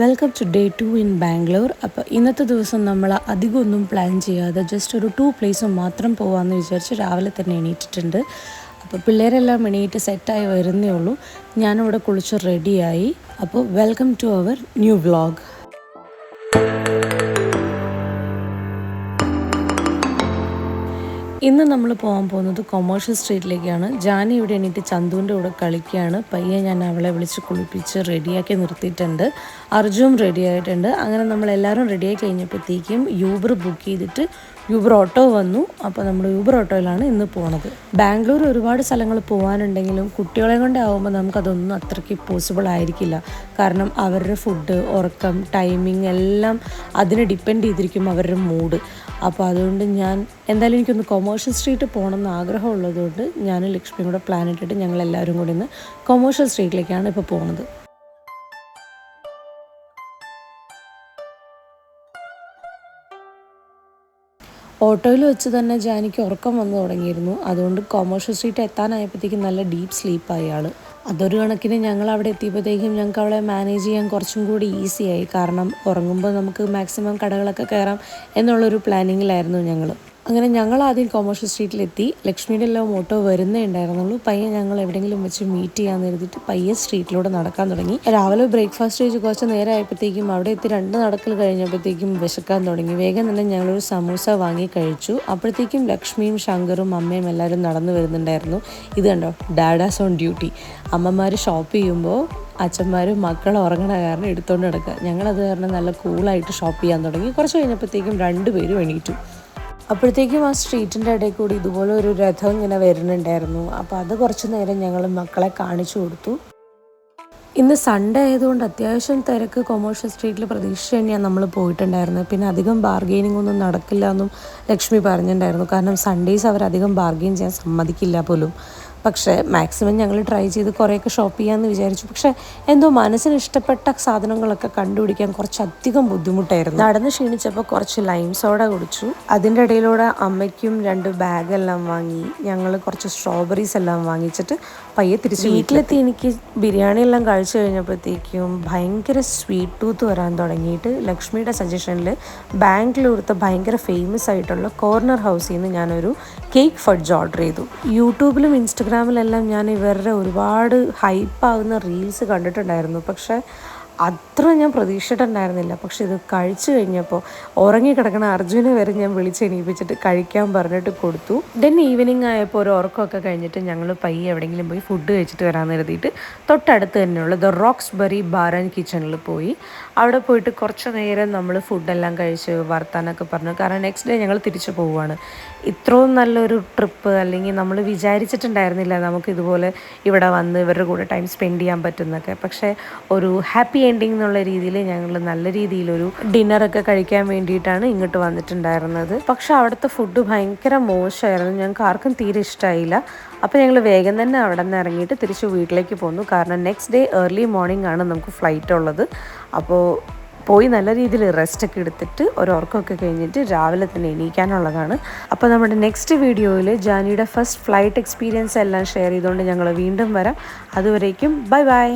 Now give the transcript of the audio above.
Welcome to day 2 in Bangalore. അപ്പോൾ ഇന്നത്തെ ദിവസം നമ്മൾ അധികമൊന്നും പ്ലാൻ ചെയ്യാതെ ജസ്റ്റ് ഒരു 2 പ്ലേസ് മാത്രം പോകാമെന്ന് വിചാരിച്ച് രാവിലെ തന്നെ എണീറ്റിട്ടുണ്ട്. അപ്പോൾ പിള്ളേരെല്ലാം എണീറ്റ് സെറ്റായി വരുന്നേ ഉള്ളൂ. ഞാനിവിടെ കുളിച്ച് റെഡിയായി. അപ്പോൾ welcome to our new vlog. ഇന്ന് നമ്മൾ പോകാൻ പോകുന്നത് കൊമേഴ്ഷ്യൽ സ്ട്രീറ്റിലേക്കാണ്. ജാനി ഇവിടെ എണീറ്റ് ചന്തുവിൻ്റെ കൂടെ കളിക്കുകയാണ്. പയ്യെ ഞാൻ അവളെ വിളിച്ച് കുളിപ്പിച്ച് റെഡിയാക്കി നിർത്തിയിട്ടുണ്ട്. അർജുനും റെഡി ആയിട്ടുണ്ട്. അങ്ങനെ നമ്മളെല്ലാവരും റെഡിയായി കഴിഞ്ഞപ്പോഴത്തേക്കും യൂബർ ബുക്ക് ചെയ്തിട്ട് യൂബർ ഓട്ടോ വന്നു. അപ്പോൾ നമ്മൾ യൂബർ ഓട്ടോയിലാണ് ഇന്ന് പോണത്. ബാംഗ്ലൂർ ഒരുപാട് സ്ഥലങ്ങൾ പോകാനുണ്ടെങ്കിലും കുട്ടികളെ കൊണ്ടാവുമ്പോൾ നമുക്കതൊന്നും അത്രയ്ക്ക് പോസിബിൾ ആയിരിക്കില്ല. കാരണം അവരുടെ ഫുഡ്, ഉറക്കം, ടൈമിങ് എല്ലാം അതിനെ ഡിപ്പെൻഡ് ചെയ്തിരിക്കും അവരുടെ മൂഡ്. അപ്പോൾ അതുകൊണ്ട് ഞാൻ എന്തായാലും എനിക്കൊന്ന് കൊമേഴ്ഷ്യൽ സ്ട്രീറ്റ് പോകണമെന്ന് ആഗ്രഹമുള്ളതുകൊണ്ട് ഞാൻ ലക്ഷ്മിയും കൂടെ പ്ലാൻ ഇട്ടിട്ട് ഞങ്ങളെല്ലാവരും കൂടി ഇന്ന് കൊമേഴ്ഷ്യൽ സ്ട്രീറ്റിലേക്കാണ് ഇപ്പോൾ പോകുന്നത്. ഓട്ടോയിൽ വെച്ച് തന്നെ ജാനിക്ക് ഉറക്കം വന്നു തുടങ്ങിയിരുന്നു. അതുകൊണ്ട് കൊമേഴ്ഷ്യൽ സ്ട്രീറ്റ് എത്താനായപ്പോഴത്തേക്കും നല്ല ഡീപ്പ് സ്ലീപ്പായി ആൾ. അതൊരു കണക്കിന് ഞങ്ങൾ അവിടെ എത്തിയപ്പോഴത്തേക്കും ഞങ്ങൾക്ക് അവളെ മാനേജ് ചെയ്യാൻ കുറച്ചും കൂടി ഈസിയായി. കാരണം ഉറങ്ങുമ്പോൾ നമുക്ക് മാക്സിമം കടകളൊക്കെ കയറാം എന്നുള്ളൊരു പ്ലാനിങ്ങിലായിരുന്നു ഞങ്ങൾ. അങ്ങനെ ഞങ്ങൾ ആദ്യം കൊമേഴ്ഷ്യൽ സ്ട്രീറ്റിലെത്തി. ലക്ഷ്മിയുടെ എല്ലാം ഓട്ടോ വരുന്നേ ഉണ്ടായിരുന്നുള്ളൂ. പയ്യെ ഞങ്ങൾ എവിടെയെങ്കിലും വെച്ച് മീറ്റ് ചെയ്യാൻ എഴുതിയിട്ട് പയ്യെ സ്ട്രീറ്റിലൂടെ നടക്കാൻ തുടങ്ങി. രാവിലെ ബ്രേക്ക്ഫാസ്റ്റ് കഴിച്ച് കുറച്ച് നേരം ആയപ്പോഴത്തേക്കും അവിടെ എത്തി 2 നടക്കൽ കഴിഞ്ഞപ്പോഴത്തേക്കും വിശക്കാൻ തുടങ്ങി. വേഗം തന്നെ ഞങ്ങളൊരു സമൂസ വാങ്ങി കഴിച്ചു. അപ്പോഴത്തേക്കും ലക്ഷ്മിയും ശങ്കറും അമ്മയും എല്ലാവരും നടന്നു വരുന്നുണ്ടായിരുന്നു. ഇത് കണ്ടോ, ഡാഡാസ് ഓൺ ഡ്യൂട്ടി. അമ്മമാർ ഷോപ്പ് ചെയ്യുമ്പോൾ അച്ഛന്മാരും മക്കളും ഉറങ്ങണ കാരണം എടുത്തുകൊണ്ട് നടക്കുക. ഞങ്ങളത് കാരണം നല്ല കൂളായിട്ട് ഷോപ്പ് ചെയ്യാൻ തുടങ്ങി. കുറച്ച് കഴിഞ്ഞപ്പോഴത്തേക്കും 2 പേരും എണീറ്റു. അപ്പോഴത്തേക്കും ആ സ്ട്രീറ്റിൻ്റെ ഇടയിൽ കൂടി ഇതുപോലെ ഒരു രഥം ഇങ്ങനെ വരുന്നുണ്ടായിരുന്നു. അപ്പോൾ അത് കുറച്ച് നേരം ഞങ്ങൾ മക്കളെ കാണിച്ചു കൊടുത്തു. ഇന്ന് സൺഡേ ആയതുകൊണ്ട് അത്യാവശ്യം തിരക്ക് കൊമേഴ്ഷ്യൽ സ്ട്രീറ്റിൽ പ്രതീക്ഷിച്ച് തന്നെയാണ് നമ്മൾ പോയിട്ടുണ്ടായിരുന്നത്. പിന്നെ അധികം ബാർഗെയിനിങ് ഒന്നും നടക്കില്ല എന്നും ലക്ഷ്മി പറഞ്ഞിട്ടുണ്ടായിരുന്നു. കാരണം സൺഡേസ് അവരധികം ബാർഗെയിൻ ചെയ്യാൻ സമ്മതിക്കില്ല പോലും. പക്ഷേ മാക്സിമം ഞങ്ങൾ ട്രൈ ചെയ്ത് കുറേയൊക്കെ ഷോപ്പ് ചെയ്യാമെന്ന് വിചാരിച്ചു. പക്ഷേ എന്തോ മനസ്സിന് ഇഷ്ടപ്പെട്ട സാധനങ്ങളൊക്കെ കണ്ടുപിടിക്കാൻ കുറച്ചധികം ബുദ്ധിമുട്ടായിരുന്നു. നടന്ന് ക്ഷീണിച്ചപ്പോൾ കുറച്ച് ലൈം സോഡ കുടിച്ചു. അതിൻ്റെ ഇടയിലൂടെ അമ്മയ്ക്കും 2 ബാഗെല്ലാം വാങ്ങി. ഞങ്ങൾ കുറച്ച് സ്ട്രോബെറീസ് എല്ലാം വാങ്ങിച്ചിട്ട് പയ്യെ തിരിച്ച് വീട്ടിലെത്തി. എനിക്ക് ബിരിയാണി എല്ലാം കഴിച്ചു കഴിഞ്ഞപ്പോഴത്തേക്കും ഭയങ്കര സ്വീറ്റ് ടൂത്ത് വരാൻ തുടങ്ങിയിട്ട് ലക്ഷ്മിയുടെ സജഷനിൽ ബാംഗ്ലൂരത്തെ ഭയങ്കര ഫേമസ് ആയിട്ടുള്ള കോർണർ ഹൗസിൽ നിന്ന് ഞാനൊരു കേക്ക് ഫഡ്ജ് ഓർഡർ ചെയ്തു. യൂട്യൂബിലും ഇൻസ്റ്റഗ്രാമിലെല്ലാം ഞാൻ ഇവരുടെ ഒരുപാട് ഹൈപ്പാവുന്ന റീൽസ് കണ്ടിട്ടുണ്ടായിരുന്നു. പക്ഷേ അത്ര ഞാൻ പ്രതീക്ഷിച്ചിട്ടുണ്ടായിരുന്നില്ല. പക്ഷെ ഇത് കഴിച്ചു കഴിഞ്ഞപ്പോൾ ഉറങ്ങിക്കിടക്കണ അർജുനെ വരെ ഞാൻ വിളിച്ചെണീപ്പിച്ചിട്ട് കഴിക്കാൻ പറഞ്ഞിട്ട് കൊടുത്തു. ദെൻ ഈവനിങ് ആയപ്പോൾ ഒരു ഉറക്കമൊക്കെ കഴിഞ്ഞിട്ട് ഞങ്ങൾ പയ്യെ എവിടെയെങ്കിലും പോയി ഫുഡ് കഴിച്ചിട്ട് വരാമെന്ന് കരുതിയിട്ട് തൊട്ടടുത്ത് തന്നെയുള്ള ദ റോക്സ്ബറി ബാർ ആൻഡ് കിച്ചണിൽ പോയി. അവിടെ പോയിട്ട് കുറച്ച് നേരം നമ്മൾ ഫുഡെല്ലാം കഴിച്ച് വർത്താനൊക്കെ പറഞ്ഞു. കാരണം നെക്സ്റ്റ് ഡേ ഞങ്ങൾ തിരിച്ചു പോവുകയാണ്. ഇത്രയും നല്ലൊരു ട്രിപ്പ് അല്ലെങ്കിൽ നമ്മൾ വിചാരിച്ചിട്ടുണ്ടായിരുന്നില്ല നമുക്ക് ഇതുപോലെ ഇവിടെ വന്ന് ഇവരുടെ കൂടെ ടൈം സ്പെൻഡ് ചെയ്യാൻ പറ്റുന്നൊക്കെ. പക്ഷേ ഒരു ഹാപ്പി എൻഡിങ് എന്നുള്ള രീതിയിൽ ഞങ്ങൾ നല്ല രീതിയിലൊരു ഡിന്നറൊക്കെ കഴിക്കാൻ വേണ്ടിയിട്ടാണ് ഇങ്ങോട്ട് വന്നിട്ടുണ്ടായിരുന്നത്. പക്ഷെ അവിടുത്തെ ഫുഡ് ഭയങ്കര മോശമായിരുന്നു. ഞങ്ങൾക്ക് ആർക്കും തീരെ ഇഷ്ടമായില്ല. അപ്പോൾ ഞങ്ങൾ വേഗം തന്നെ അവിടെ നിന്ന് ഇറങ്ങിയിട്ട് തിരിച്ച് വീട്ടിലേക്ക് പോന്നു. കാരണം നെക്സ്റ്റ് ഡേ ഏർലി മോർണിംഗ് ആണ് നമുക്ക് ഫ്ലൈറ്റ് ഉള്ളത്. അപ്പോൾ പോയി നല്ല രീതിയിൽ റെസ്റ്റൊക്കെ എടുത്തിട്ട് ഒരു ഉറക്കമൊക്കെ കഴിഞ്ഞിട്ട് രാവിലെ തന്നെ എണീക്കാനുള്ളതാണ്. അപ്പോൾ നമ്മുടെ നെക്സ്റ്റ് വീഡിയോയിൽ ജാനിയുടെ ഫസ്റ്റ് ഫ്ലൈറ്റ് എക്സ്പീരിയൻസ് എല്ലാം ഷെയർ ചെയ്തുകൊണ്ട് ഞങ്ങൾ വീണ്ടും വരാം. അതുവരേക്കും ബൈ ബൈ.